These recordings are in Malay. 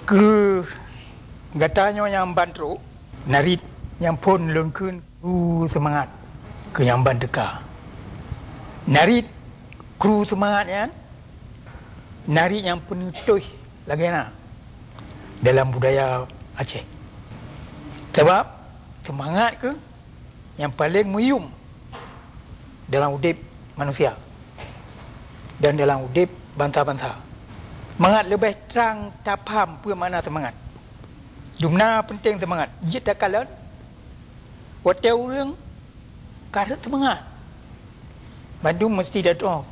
ke gatanya yang bantro narit yang pun lengkun semangat ke yang bandeka narit kru semangatnya narit yang penutuh lagi dalam budaya Aceh. Sebab semangat ke yang paling muyum dalam udip manusia dan dalam udip bangsa-bangsa. Semangat lebih terang tak faham apa makna semangat. Jumlah penting semangat. Ia tak kalah hotel orang karet semangat. Bandung mesti datang.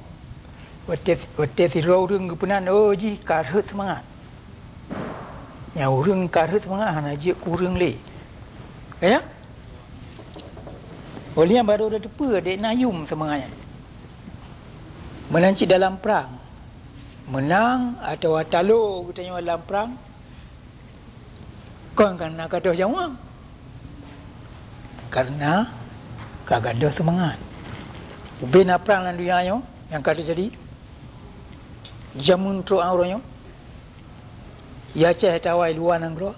Hotel sirau orang kepenan ji karet semangat. Yang orang karet semangat hanya je kurang le. Ya? Oleh yang baru dah tepa dek nayum semangatnya. Menanci dalam perang. Menang atau talo katanya dalam perang. Kau kan nak gaduh jawab. Karena kagaduh semangat. Ubin perang dalam dunia yang kata jadi jamun tro auronyo. Ya Aceh tawai luar nanggro.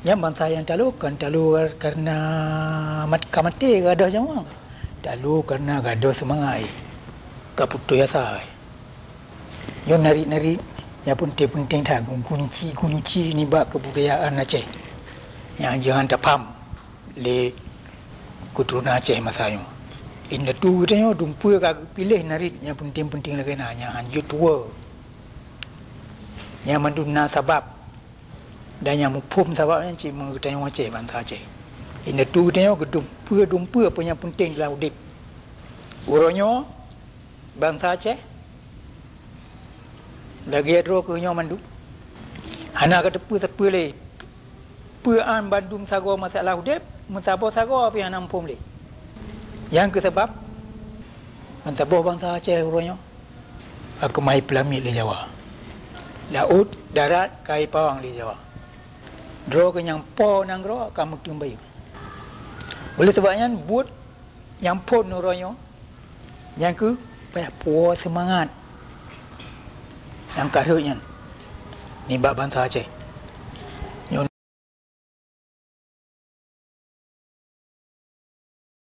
Yang bangsa yang talu karena mati gaduh jawab. Talu karena gaduh semangat. Kaputu ya sai. Yo nari-nari yang penting tak kunci ni bak kebudayaan Aceh. Yang jangan tak faham le keturunan Aceh masa yo. Inda tu katanya dumpu kag pilih nari yang penting lagi yang anjut tua. Yang manduna sebab dan yang mupum sebabnya cik mengutanya Aceh bangsa Aceh. Inda tu katanya dumpu apa yang penting dalam udip. Uronyo bangsa Aceh lagi adro ke nyo mandu. Hana kata tepa le. Puan Bandung sago masalah udip, mentabo sago apa yang nampum le. Yang ke sebab mentabo bangsa Aceh uronyo aku mai pelami le Jawa. Laut, darat, kai pawang le Jawa. Dro ke yang po nang ro kamu tumbai. Oleh sebabnya buat yang pon uronyo yang ke payah puas semangat yang karunya ni bab bangsa Aceh.